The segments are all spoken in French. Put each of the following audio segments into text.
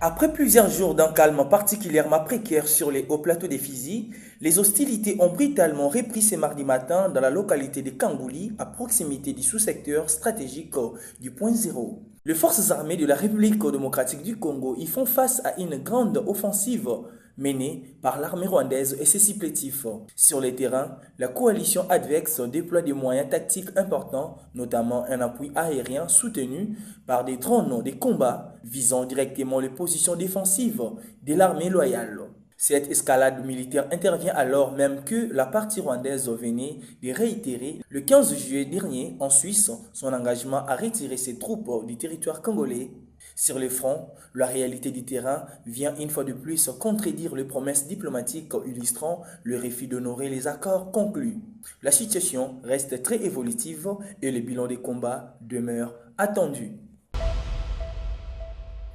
Après plusieurs jours d'un calme particulièrement précaire sur les hauts plateaux des Fizi, les hostilités ont brutalement repris ce mardi matin dans la localité de Kangouli, à proximité du sous-secteur stratégique du Point Zéro. Les forces armées de la République démocratique du Congo y font face à une grande offensive menée par l'armée rwandaise et ses supplétifs. Sur le terrain, la coalition adverse déploie des moyens tactiques importants, notamment un appui aérien soutenu par des drones de combat visant directement les positions défensives de l'armée loyale. Cette escalade militaire intervient alors même que la partie rwandaise venait de réitérer le 15 juillet dernier en Suisse son engagement à retirer ses troupes du territoire congolais. Sur le front, la réalité du terrain vient une fois de plus contredire les promesses diplomatiques illustrant le refus d'honorer les accords conclus. La situation reste très évolutive et le bilan des combats demeure attendu.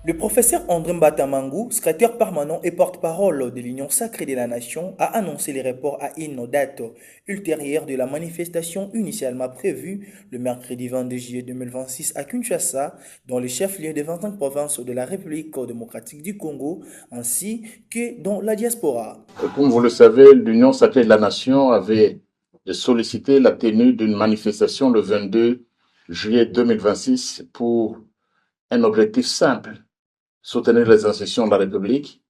Le professeur André Mbatamangou, secrétaire permanent et porte-parole de l'Union sacrée de la Nation, a annoncé les reports à une date ultérieure de la manifestation initialement prévue le mercredi 22 juillet 2026 à Kinshasa, dans les chefs-lieux des 25 provinces de la République démocratique du Congo, ainsi que dans la diaspora. Comme vous le savez, l'Union sacrée de la Nation avait sollicité la tenue d'une manifestation le 22 juillet 2026 pour un objectif simple: soutenir les institutions de la République,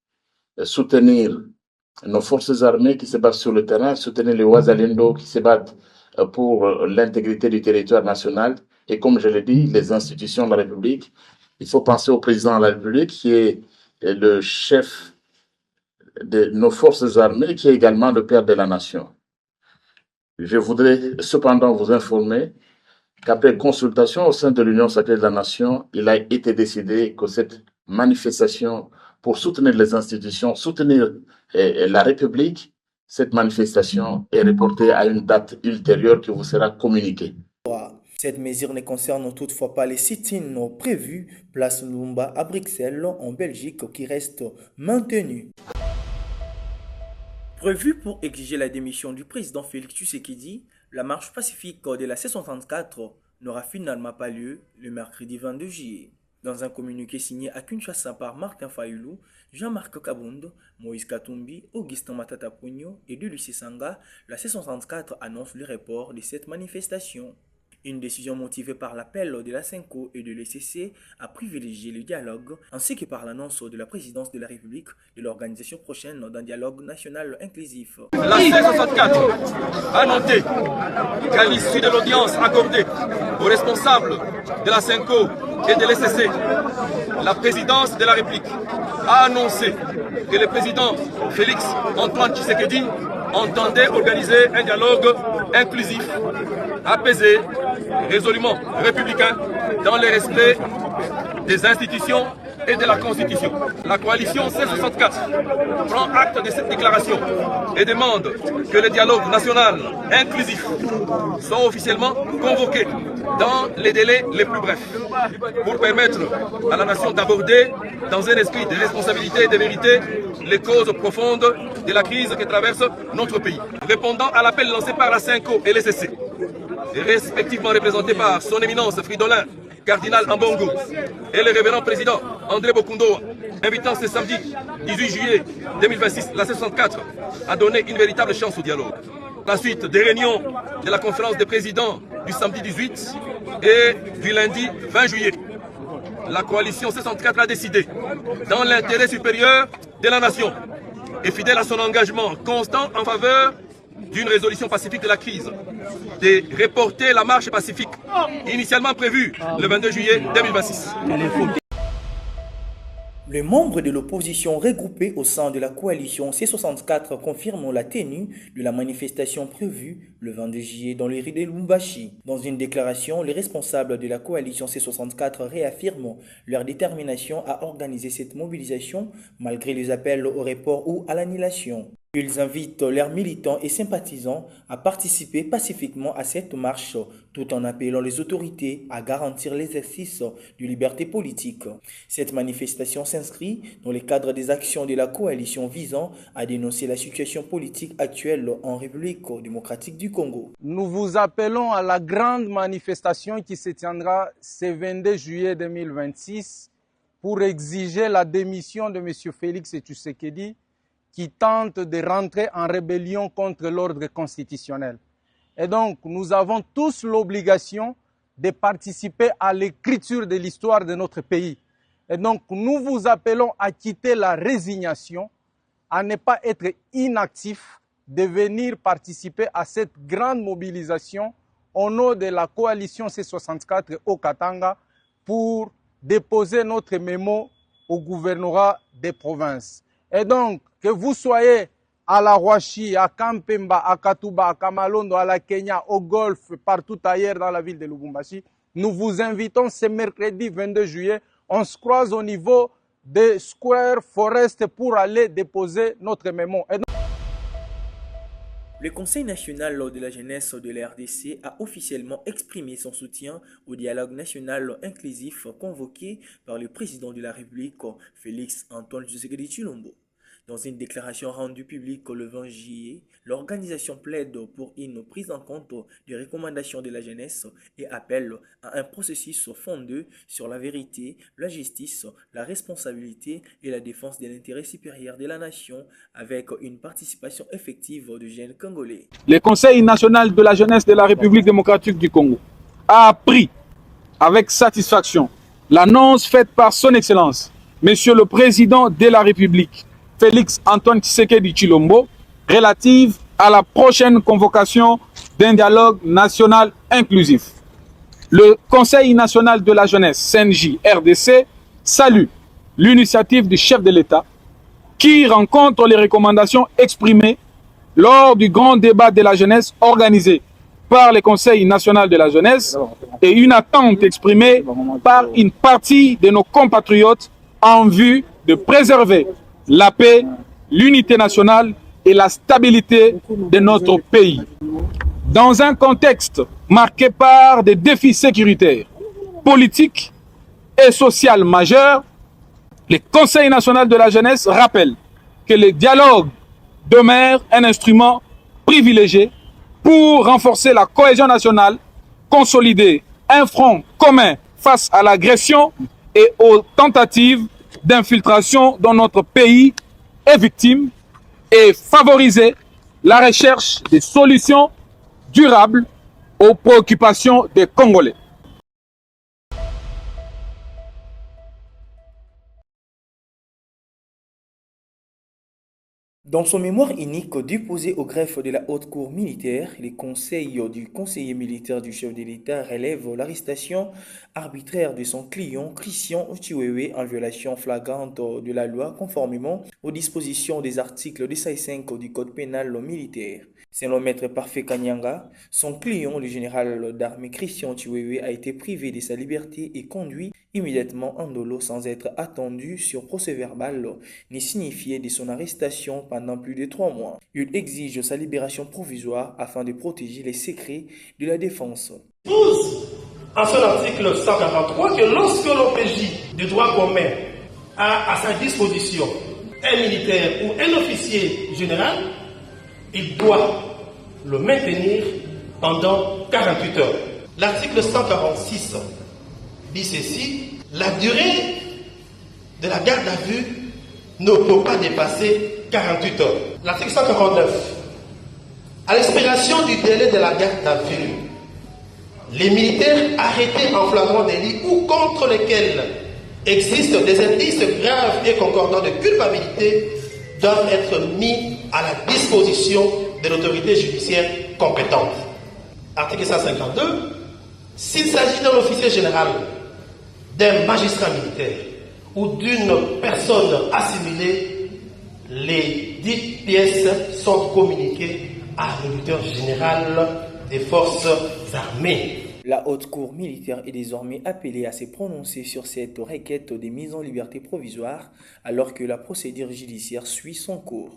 soutenir nos forces armées qui se battent sur le terrain, soutenir les Ouazalendo qui se battent pour l'intégrité du territoire national et, comme je l'ai dit, les institutions de la République. Il faut penser au président de la République qui est le chef de nos forces armées, qui est également le père de la nation. Je voudrais cependant vous informer qu'après consultation au sein de l'Union sacrée de la Nation, il a été décidé que cette manifestation pour soutenir les institutions, soutenir la République, cette manifestation est reportée à une date ultérieure qui vous sera communiquée. Cette mesure ne concerne toutefois pas les sit-ins prévus place Lumumba à Bruxelles en Belgique qui restent maintenus. Prévu pour exiger la démission du président Félix Tshisekedi, la marche pacifique de la C64 n'aura finalement pas lieu le mercredi 22 juillet. Dans un communiqué signé à Kinshasa par Martin Fayulu, Jean-Marc Kabound, Moïse Katumbi, Augustin Matata Pugno et Delucy Sanga, la C64 annonce le report de cette manifestation. Une décision motivée par l'appel de la CENCO et de l'ECC à privilégier le dialogue, ainsi que par l'annonce de la présidence de la République de l'organisation prochaine d'un dialogue national inclusif. La C64 a noté qu'à l'issue de l'audience accordée aux responsables de la CENCO et de l'ECC, la présidence de la République a annoncé que le président Félix Antoine Tshisekedi entendait organiser un dialogue inclusif, apaisé, résolument républicain, dans le respect des institutions et de la Constitution. La coalition C64 prend acte de cette déclaration et demande que le dialogue national inclusif soit officiellement convoqué dans les délais les plus brefs pour permettre à la nation d'aborder dans un esprit de responsabilité et de vérité les causes profondes de la crise que traverse notre pays. Répondant à l'appel lancé par la CENCO et l'ECC, respectivement représentés par son éminence Fridolin Cardinal Ambongo et le révérend président André Bokundo, invitant ce samedi 18 juillet 2026 la C64 a donné une véritable chance au dialogue. La suite des réunions de la conférence des présidents du samedi 18 et du lundi 20 juillet, la coalition C64 a décidé, dans l'intérêt supérieur de la nation et fidèle à son engagement constant en faveur d'une résolution pacifique de la crise, de reporter la marche pacifique initialement prévue le 22 juillet 2026. Les membres de l'opposition regroupés au sein de la coalition C64 confirment la tenue de la manifestation prévue le 22 juillet dans les rues de Lubumbashi. Dans une déclaration, les responsables de la coalition C64 réaffirment leur détermination à organiser cette mobilisation malgré les appels au report ou à l'annulation. Ils invitent leurs militants et sympathisants à participer pacifiquement à cette marche, tout en appelant les autorités à garantir l'exercice de liberté politique. Cette manifestation s'inscrit dans le cadre des actions de la coalition visant à dénoncer la situation politique actuelle en République démocratique du Congo. Nous vous appelons à la grande manifestation qui se tiendra ce 22 juillet 2026 pour exiger la démission de M. Félix Tshisekedi qui tente de rentrer en rébellion contre l'ordre constitutionnel. Et donc, nous avons tous l'obligation de participer à l'écriture de l'histoire de notre pays. Et donc, nous vous appelons à quitter la résignation, à ne pas être inactifs, de venir participer à cette grande mobilisation au nom de la coalition C64 au Katanga pour déposer notre mémo au gouvernorat des provinces. Et donc, que vous soyez à la Huachi, à Kampemba, à Katuba, à Kamalondo, à la Kenya, au Golfe, partout ailleurs dans la ville de Lubumbashi, nous vous invitons ce mercredi 22 juillet. On se croise au niveau de Square Forest pour aller déposer notre mémo. Le Conseil national de la jeunesse de la RDC a officiellement exprimé son soutien au dialogue national inclusif convoqué par le président de la République, Félix Antoine Tshisekedi Tshilombo. Dans une déclaration rendue publique le 20 juillet, l'organisation plaide pour une prise en compte des recommandations de la jeunesse et appelle à un processus fondé sur la vérité, la justice, la responsabilité et la défense de l'intérêt supérieur de la nation avec une participation effective des jeunes congolais. Le Conseil national de la jeunesse de la République démocratique du Congo a appris avec satisfaction l'annonce faite par son Excellence, Monsieur le Président de la République, Félix Antoine Tshisekedi Tshilombo, relative à la prochaine convocation d'un dialogue national inclusif. Le Conseil national de la jeunesse, CNJ RDC, salue l'initiative du chef de l'État qui rencontre les recommandations exprimées lors du grand débat de la jeunesse organisé par le Conseil national de la jeunesse et une attente exprimée par une partie de nos compatriotes en vue de préserver la paix, l'unité nationale et la stabilité de notre pays. Dans un contexte marqué par des défis sécuritaires, politiques et sociaux majeurs, le Conseil national de la jeunesse rappelle que le dialogue demeure un instrument privilégié pour renforcer la cohésion nationale, consolider un front commun face à l'agression et aux tentatives d'infiltration dans notre pays est victime et favoriser la recherche des solutions durables aux préoccupations des Congolais. Dans son mémoire unique déposé au greffe de la Haute Cour militaire, les conseils du conseiller militaire du chef de l'État relèvent l'arrestation arbitraire de son client Christian Chiwewe en violation flagrante de la loi conformément aux dispositions des articles 205 du Code pénal militaire. Selon Maître Parfait Kanyanga, son client, le général d'armée Christian Chiwewe, a été privé de sa liberté et conduit immédiatement en dolo sans être attendu sur procès-verbal ni signifié de son arrestation pendant plus de 3 mois. Il exige sa libération provisoire afin de protéger les secrets de la défense. En son article 143 que lorsque l'OPJ de droit commun a à sa disposition un militaire ou un officier général, il doit le maintenir pendant 48 heures. L'article 146 dit ceci: la durée de la garde à vue ne peut pas dépasser 48 heures. L'article 149, à l'expiration du délai de la garde à vue, les militaires arrêtés en flagrant délit ou contre lesquels existent des indices graves et concordants de culpabilité doivent être mis à la disposition de l'autorité judiciaire compétente. Article 152, s'il s'agit d'un officier général, d'un magistrat militaire ou d'une personne assimilée, les dites pièces sont communiquées à l'auditeur général des forces armées. La Haute Cour militaire est désormais appelée à se prononcer sur cette requête de mise en liberté provisoire alors que la procédure judiciaire suit son cours.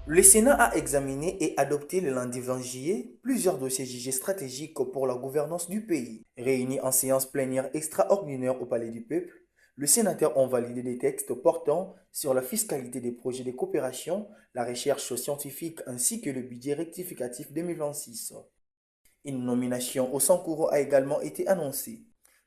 Le Sénat a examiné et adopté le lundi 20 juillet plusieurs dossiers jugés stratégiques pour la gouvernance du pays. Réunis en séance plénière extraordinaire au Palais du Peuple, les sénateurs ont validé des textes portant sur la fiscalité des projets de coopération, la recherche scientifique ainsi que le budget rectificatif 2026. Une nomination au Sankouro a également été annoncée.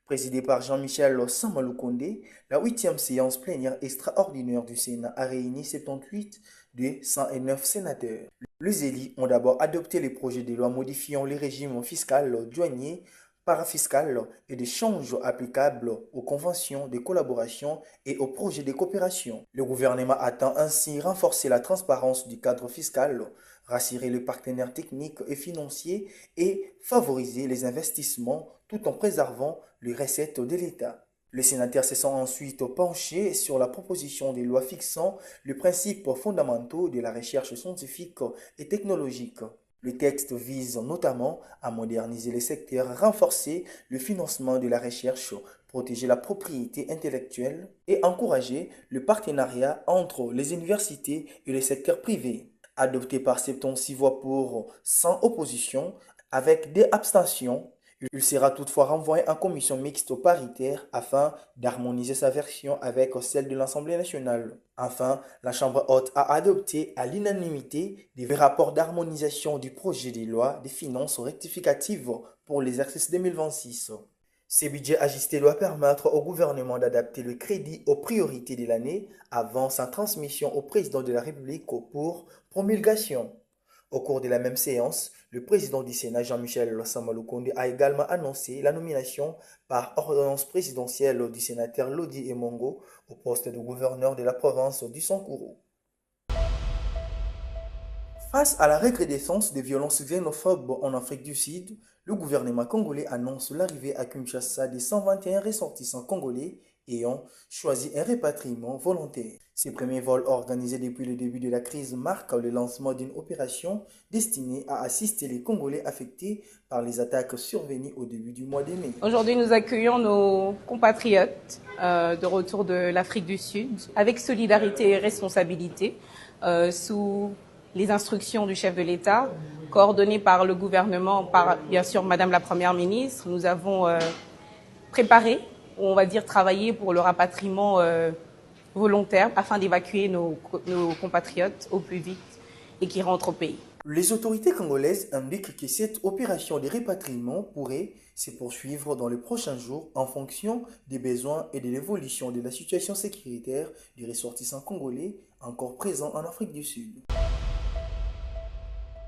Présidée par Jean-Michel Samaloukonde, la 8e séance plénière extraordinaire du Sénat a réuni 78 des 109 sénateurs. Les élus ont d'abord adopté les projets de loi modifiant les régimes fiscal, douanier, parafiscal et de changes applicables aux conventions de collaboration et aux projets de coopération. Le gouvernement attend ainsi renforcer la transparence du cadre fiscal, rassurer les partenaires techniques et financiers et favoriser les investissements tout en préservant les recettes de l'État. Les sénateurs se sont ensuite penchés sur la proposition de loi fixant les principes fondamentaux de la recherche scientifique et technologique. Le texte vise notamment à moderniser les secteurs, renforcer le financement de la recherche, protéger la propriété intellectuelle et encourager le partenariat entre les universités et le secteur privé. Adopté par 76 voix pour, sans opposition, avec des abstentions, il sera toutefois renvoyé en commission mixte paritaire afin d'harmoniser sa version avec celle de l'Assemblée nationale. Enfin, la Chambre haute a adopté à l'unanimité des rapports d'harmonisation du projet de loi des finances rectificatives pour l'exercice 2026. Ce budget ajusté doit permettre au gouvernement d'adapter le crédit aux priorités de l'année avant sa transmission au président de la République pour promulgation. Au cours de la même séance, le président du Sénat, Jean-Michel Samaloukonde, a également annoncé la nomination par ordonnance présidentielle du sénateur Lodi Emongo au poste de gouverneur de la province du Sankuru. Face à la recrudescence des violences xénophobes en Afrique du Sud, le gouvernement congolais annonce l'arrivée à Kinshasa des 121 ressortissants congolais ayant choisi un rapatriement volontaire. Ces premiers vols organisés depuis le début de la crise marquent le lancement d'une opération destinée à assister les Congolais affectés par les attaques survenues au début du mois de mai. Aujourd'hui, nous accueillons nos compatriotes de retour de l'Afrique du Sud avec solidarité et responsabilité sous les instructions du chef de l'État, coordonnées par le gouvernement, par bien sûr Madame la Première ministre. Nous avons préparé, on va dire travailler pour le rapatriement volontaire afin d'évacuer nos compatriotes au plus vite et qui rentrent au pays. Les autorités congolaises indiquent que cette opération de rapatriement pourrait se poursuivre dans les prochains jours en fonction des besoins et de l'évolution de la situation sécuritaire des ressortissants congolais encore présents en Afrique du Sud.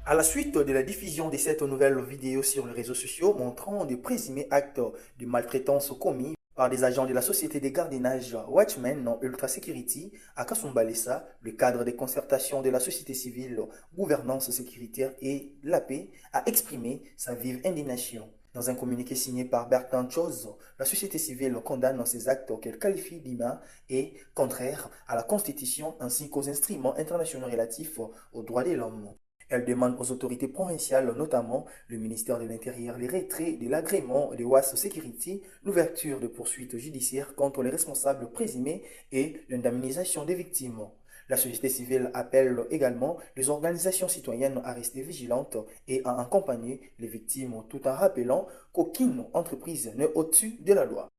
À la suite de la diffusion de cette nouvelle vidéo sur les réseaux sociaux montrant des présumés actes de maltraitance commis par des agents de la société de gardiennage Watchmen non Ultra Security à Kasumbalesa, le cadre de concertation de la société civile, gouvernance sécuritaire et la paix, a exprimé sa vive indignation. Dans un communiqué signé par Bertrand Chose, la société civile condamne ces actes qu'elle qualifie d'humains et contraires à la Constitution ainsi qu'aux instruments internationaux relatifs aux droits de l'homme. Elle demande aux autorités provinciales, notamment le ministère de l'Intérieur, les retraits de l'agrément de WAS Security, l'ouverture de poursuites judiciaires contre les responsables présumés et l'indemnisation des victimes. La société civile appelle également les organisations citoyennes à rester vigilantes et à accompagner les victimes tout en rappelant qu'aucune entreprise n'est au-dessus de la loi.